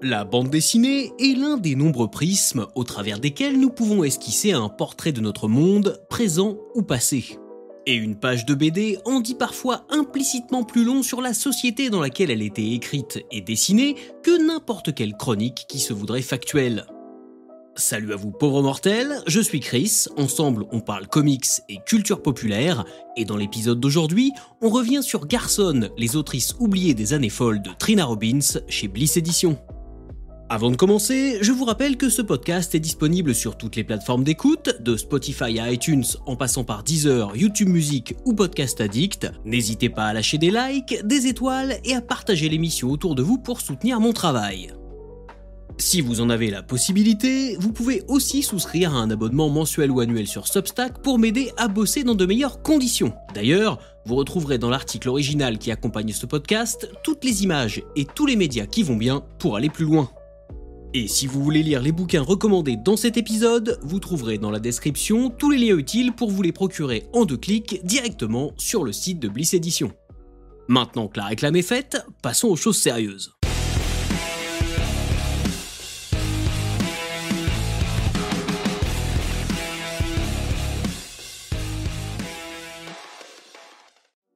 La bande dessinée est l'un des nombreux prismes au travers desquels nous pouvons esquisser un portrait de notre monde, présent ou passé. Et une page de BD en dit parfois implicitement plus long sur la société dans laquelle elle était écrite et dessinée que n'importe quelle chronique qui se voudrait factuelle. Salut à vous pauvres mortels, je suis Chris, ensemble on parle comics et culture populaire, et dans l'épisode d'aujourd'hui, on revient sur Garçon, les autrices oubliées des années folles de Trina Robbins chez Bliss Éditions. Avant de commencer, je vous rappelle que ce podcast est disponible sur toutes les plateformes d'écoute, de Spotify à iTunes en passant par Deezer, YouTube Music ou Podcast Addict. N'hésitez pas à lâcher des likes, des étoiles et à partager l'émission autour de vous pour soutenir mon travail. Si vous en avez la possibilité, vous pouvez aussi souscrire à un abonnement mensuel ou annuel sur Substack pour m'aider à bosser dans de meilleures conditions. D'ailleurs, vous retrouverez dans l'article original qui accompagne ce podcast toutes les images et tous les médias qui vont bien pour aller plus loin. Et si vous voulez lire les bouquins recommandés dans cet épisode, vous trouverez dans la description tous les liens utiles pour vous les procurer en 2 clics directement sur le site de Bliss Éditions. Maintenant que la réclame est faite, passons aux choses sérieuses.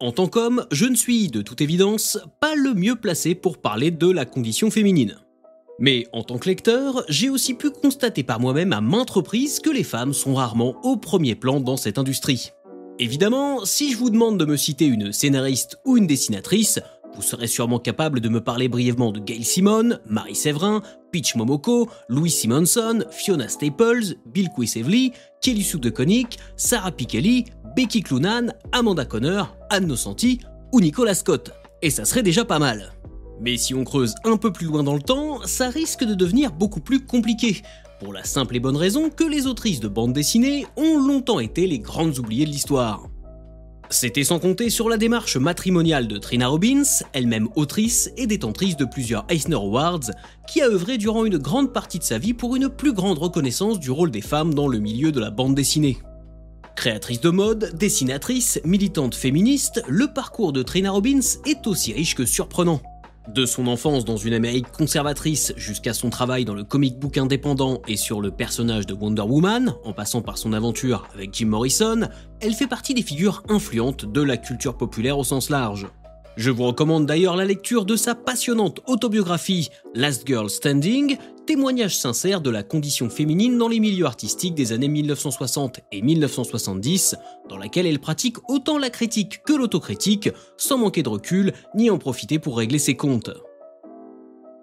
En tant qu'homme, je ne suis, de toute évidence, pas le mieux placé pour parler de la condition féminine. Mais en tant que lecteur, j'ai aussi pu constater par moi-même à maintes reprises que les femmes sont rarement au premier plan dans cette industrie. Évidemment, si je vous demande de me citer une scénariste ou une dessinatrice, vous serez sûrement capable de me parler brièvement de Gail Simone, Marie Séverin, Peach Momoko, Louise Simonson, Fiona Staples, Bill Quisevely, Kelly Sue DeConnick, Sarah Pikeli, Becky Cloonan, Amanda Conner, Anne Nocenti ou Nicolas Scott. Et ça serait déjà pas mal. Mais si on creuse un peu plus loin dans le temps, ça risque de devenir beaucoup plus compliqué, pour la simple et bonne raison que les autrices de bande dessinée ont longtemps été les grandes oubliées de l'histoire. C'était sans compter sur la démarche matrimoniale de Trina Robbins, elle-même autrice et détentrice de plusieurs Eisner Awards, qui a œuvré durant une grande partie de sa vie pour une plus grande reconnaissance du rôle des femmes dans le milieu de la bande dessinée. Créatrice de mode, dessinatrice, militante féministe, le parcours de Trina Robbins est aussi riche que surprenant. De son enfance dans une Amérique conservatrice jusqu'à son travail dans le comic book indépendant et sur le personnage de Wonder Woman, en passant par son aventure avec Jim Morrison, elle fait partie des figures influentes de la culture populaire au sens large. Je vous recommande d'ailleurs la lecture de sa passionnante autobiographie Last Girl Standing, témoignage sincère de la condition féminine dans les milieux artistiques des années 1960 et 1970, dans laquelle elle pratique autant la critique que l'autocritique, sans manquer de recul ni en profiter pour régler ses comptes.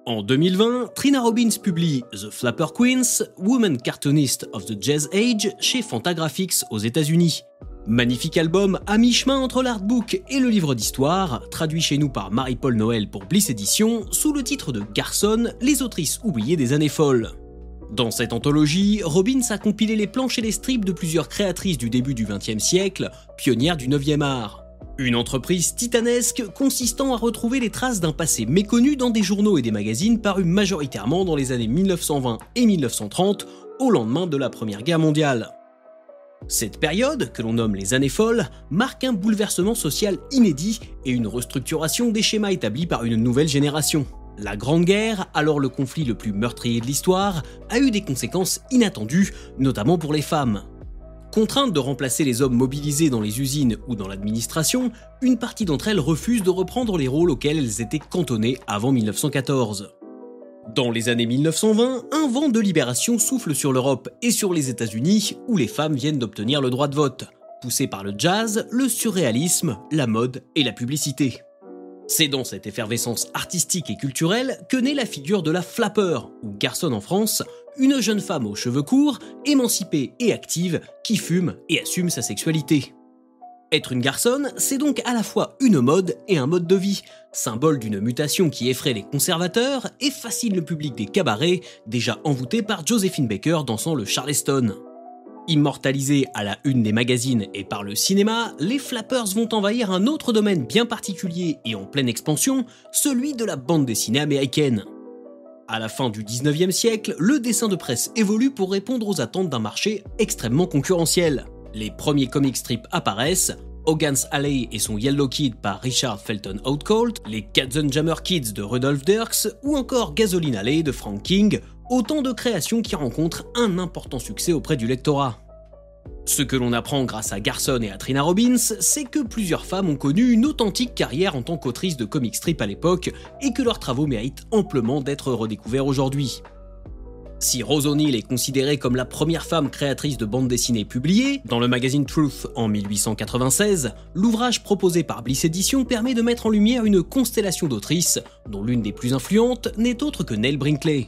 En 2020, Trina Robbins publie The Flapper Queens, Woman Cartoonist of the Jazz Age chez Fantagraphics aux États-Unis. Magnifique album à mi-chemin entre l'artbook et le livre d'histoire, traduit chez nous par Marie-Paul Noël pour Bliss Éditions, sous le titre de Garçon, les autrices oubliées des années folles. Dans cette anthologie, Robbins a compilé les planches et les strips de plusieurs créatrices du début du XXe siècle, pionnières du 9e art. Une entreprise titanesque consistant à retrouver les traces d'un passé méconnu dans des journaux et des magazines parus majoritairement dans les années 1920 et 1930, au lendemain de la Première Guerre mondiale. Cette période, que l'on nomme les années folles, marque un bouleversement social inédit et une restructuration des schémas établis par une nouvelle génération. La Grande Guerre, alors le conflit le plus meurtrier de l'histoire, a eu des conséquences inattendues, notamment pour les femmes. Contraintes de remplacer les hommes mobilisés dans les usines ou dans l'administration, une partie d'entre elles refusent de reprendre les rôles auxquels elles étaient cantonnées avant 1914. Dans les années 1920, un vent de libération souffle sur l'Europe et sur les États-Unis, où les femmes viennent d'obtenir le droit de vote, poussées par le jazz, le surréalisme, la mode et la publicité. C'est dans cette effervescence artistique et culturelle que naît la figure de la flapper, ou garçon en France, une jeune femme aux cheveux courts, émancipée et active, qui fume et assume sa sexualité. Être une garçonne, c'est donc à la fois une mode et un mode de vie, symbole d'une mutation qui effraie les conservateurs et fascine le public des cabarets, déjà envoûté par Joséphine Baker dansant le Charleston. Immortalisés à la une des magazines et par le cinéma, les flappers vont envahir un autre domaine bien particulier et en pleine expansion, celui de la bande dessinée américaine. À la fin du 19e siècle, le dessin de presse évolue pour répondre aux attentes d'un marché extrêmement concurrentiel. Les premiers comic strips apparaissent, Hogan's Alley et son Yellow Kid par Richard Felton Outcault, les Katzenjammer Kids de Rudolph Dirks ou encore Gasoline Alley de Frank King, autant de créations qui rencontrent un important succès auprès du lectorat. Ce que l'on apprend grâce à Garson et à Trina Robbins, c'est que plusieurs femmes ont connu une authentique carrière en tant qu'autrices de comic strip à l'époque et que leurs travaux méritent amplement d'être redécouverts aujourd'hui. Si Rose O'Neill est considérée comme la première femme créatrice de bande dessinée publiée, dans le magazine Truth en 1896, l'ouvrage proposé par Bliss Edition permet de mettre en lumière une constellation d'autrices, dont l'une des plus influentes n'est autre que Nell Brinkley.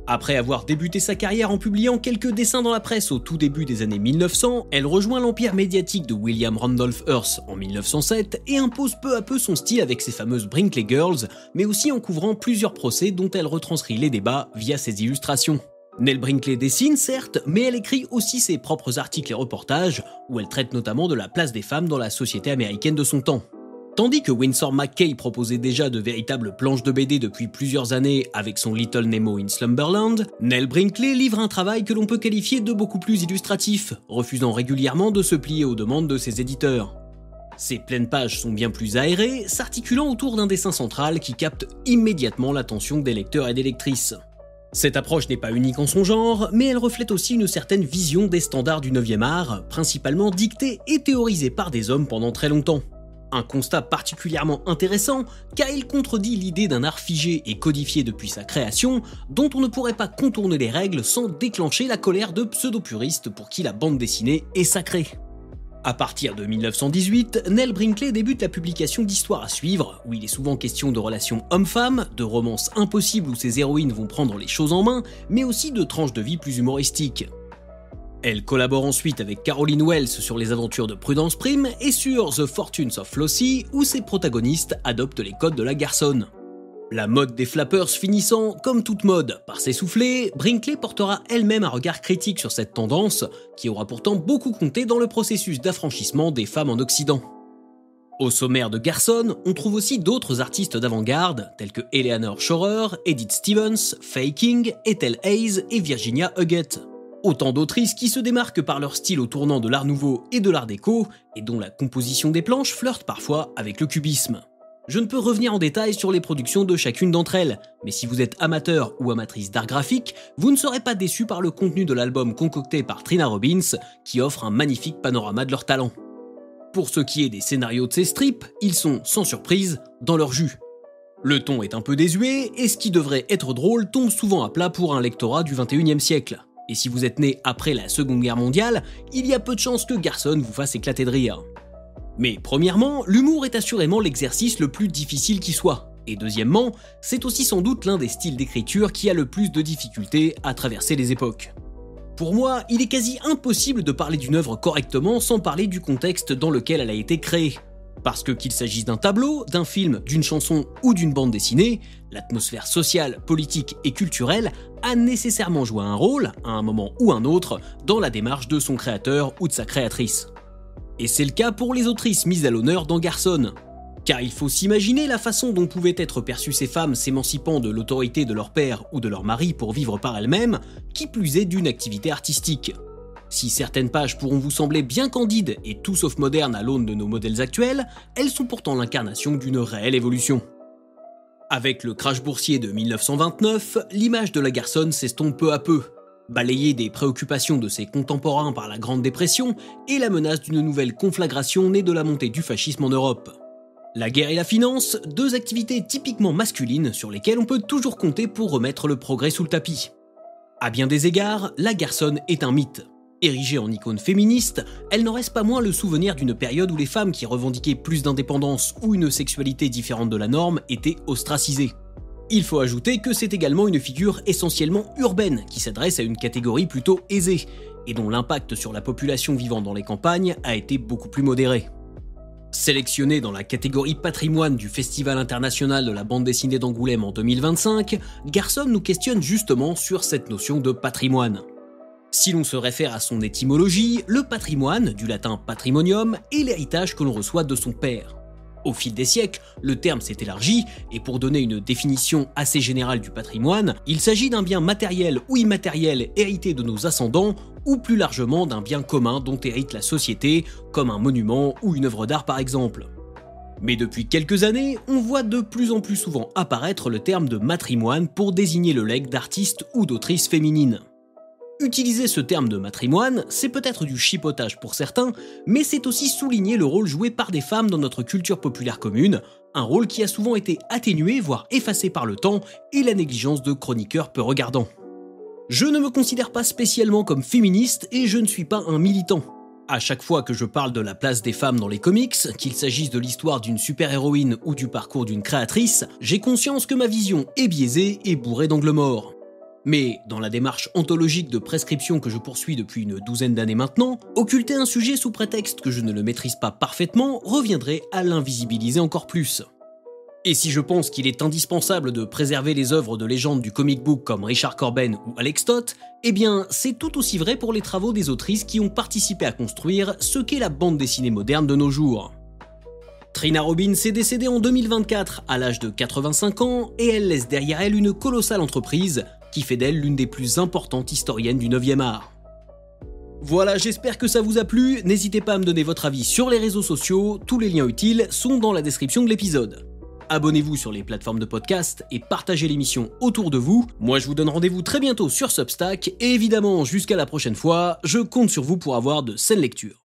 Après avoir débuté sa carrière en publiant quelques dessins dans la presse au tout début des années 1900, elle rejoint l'empire médiatique de William Randolph Hearst en 1907 et impose peu à peu son style avec ses fameuses Brinkley Girls, mais aussi en couvrant plusieurs procès dont elle retranscrit les débats via ses illustrations. Nell Brinkley dessine certes, mais elle écrit aussi ses propres articles et reportages, où elle traite notamment de la place des femmes dans la société américaine de son temps. Tandis que Winsor McCay proposait déjà de véritables planches de BD depuis plusieurs années avec son Little Nemo in Slumberland, Nell Brinkley livre un travail que l'on peut qualifier de beaucoup plus illustratif, refusant régulièrement de se plier aux demandes de ses éditeurs. Ses pleines pages sont bien plus aérées, s'articulant autour d'un dessin central qui capte immédiatement l'attention des lecteurs et des lectrices. Cette approche n'est pas unique en son genre, mais elle reflète aussi une certaine vision des standards du 9e art, principalement dictée et théorisée par des hommes pendant très longtemps. Un constat particulièrement intéressant, car il contredit l'idée d'un art figé et codifié depuis sa création, dont on ne pourrait pas contourner les règles sans déclencher la colère de pseudo-puristes pour qui la bande dessinée est sacrée. À partir de 1918, Nell Brinkley débute la publication d'histoires à suivre, où il est souvent question de relations hommes-femmes, de romances impossibles où ses héroïnes vont prendre les choses en main, mais aussi de tranches de vie plus humoristiques. Elle collabore ensuite avec Caroline Wells sur les aventures de Prudence Prime et sur The Fortunes of Flossie, où ses protagonistes adoptent les codes de la garçonne. La mode des flappers finissant, comme toute mode, par s'essouffler, Brinkley portera elle-même un regard critique sur cette tendance, qui aura pourtant beaucoup compté dans le processus d'affranchissement des femmes en Occident. Au sommaire de Garson, on trouve aussi d'autres artistes d'avant-garde, tels que Eleanor Schorer, Edith Stevens, Faye King, Ethel Hayes et Virginia Huggett. Autant d'autrices qui se démarquent par leur style au tournant de l'art nouveau et de l'art déco, et dont la composition des planches flirte parfois avec le cubisme. Je ne peux revenir en détail sur les productions de chacune d'entre elles, mais si vous êtes amateur ou amatrice d'art graphique, vous ne serez pas déçu par le contenu de l'album concocté par Trina Robbins, qui offre un magnifique panorama de leur talent. Pour ce qui est des scénarios de ces strips, ils sont, sans surprise, dans leur jus. Le ton est un peu désuet, et ce qui devrait être drôle tombe souvent à plat pour un lectorat du 21e siècle. Et si vous êtes né après la Seconde Guerre mondiale, il y a peu de chances que Garson vous fasse éclater de rire. Mais premièrement, l'humour est assurément l'exercice le plus difficile qui soit. Et deuxièmement, c'est aussi sans doute l'un des styles d'écriture qui a le plus de difficultés à traverser les époques. Pour moi, il est quasi impossible de parler d'une œuvre correctement sans parler du contexte dans lequel elle a été créée. Parce que qu'il s'agisse d'un tableau, d'un film, d'une chanson ou d'une bande dessinée, l'atmosphère sociale, politique et culturelle a nécessairement joué un rôle, à un moment ou un autre, dans la démarche de son créateur ou de sa créatrice. Et c'est le cas pour les autrices mises à l'honneur dans Garson. Car il faut s'imaginer la façon dont pouvaient être perçues ces femmes s'émancipant de l'autorité de leur père ou de leur mari pour vivre par elles-mêmes, qui plus est d'une activité artistique. Si certaines pages pourront vous sembler bien candides et tout sauf modernes à l'aune de nos modèles actuels, elles sont pourtant l'incarnation d'une réelle évolution. Avec le crash boursier de 1929, l'image de la garçonne s'estompe peu à peu, balayée des préoccupations de ses contemporains par la Grande Dépression et la menace d'une nouvelle conflagration née de la montée du fascisme en Europe. La guerre et la finance, deux activités typiquement masculines sur lesquelles on peut toujours compter pour remettre le progrès sous le tapis. À bien des égards, la garçonne est un mythe. Érigée en icône féministe, elle n'en reste pas moins le souvenir d'une période où les femmes qui revendiquaient plus d'indépendance ou une sexualité différente de la norme étaient ostracisées. Il faut ajouter que c'est également une figure essentiellement urbaine qui s'adresse à une catégorie plutôt aisée, et dont l'impact sur la population vivant dans les campagnes a été beaucoup plus modéré. Sélectionnée dans la catégorie patrimoine du Festival international de la bande dessinée d'Angoulême en 2025, Garson nous questionne justement sur cette notion de patrimoine. Si l'on se réfère à son étymologie, le patrimoine, du latin patrimonium, est l'héritage que l'on reçoit de son père. Au fil des siècles, le terme s'est élargi, et pour donner une définition assez générale du patrimoine, il s'agit d'un bien matériel ou immatériel hérité de nos ascendants, ou plus largement d'un bien commun dont hérite la société, comme un monument ou une œuvre d'art par exemple. Mais depuis quelques années, on voit de plus en plus souvent apparaître le terme de matrimoine pour désigner le legs d'artistes ou d'autrices féminines. Utiliser ce terme de matrimoine, c'est peut-être du chipotage pour certains, mais c'est aussi souligner le rôle joué par des femmes dans notre culture populaire commune, un rôle qui a souvent été atténué, voire effacé par le temps et la négligence de chroniqueurs peu regardants. Je ne me considère pas spécialement comme féministe et je ne suis pas un militant. À chaque fois que je parle de la place des femmes dans les comics, qu'il s'agisse de l'histoire d'une super-héroïne ou du parcours d'une créatrice, j'ai conscience que ma vision est biaisée et bourrée d'angles morts. Mais, dans la démarche ontologique de prescription que je poursuis depuis une douzaine d'années maintenant, occulter un sujet sous prétexte que je ne le maîtrise pas parfaitement reviendrait à l'invisibiliser encore plus. Et si je pense qu'il est indispensable de préserver les œuvres de légende du comic book comme Richard Corben ou Alex Stott, eh bien c'est tout aussi vrai pour les travaux des autrices qui ont participé à construire ce qu'est la bande dessinée moderne de nos jours. Trina Robbins est décédée en 2024 à l'âge de 85 ans et elle laisse derrière elle une colossale entreprise qui fait d'elle l'une des plus importantes historiennes du 9e art. Voilà, j'espère que ça vous a plu, n'hésitez pas à me donner votre avis sur les réseaux sociaux, tous les liens utiles sont dans la description de l'épisode. Abonnez-vous sur les plateformes de podcast et partagez l'émission autour de vous. Moi je vous donne rendez-vous très bientôt sur Substack et évidemment jusqu'à la prochaine fois, je compte sur vous pour avoir de saines lectures.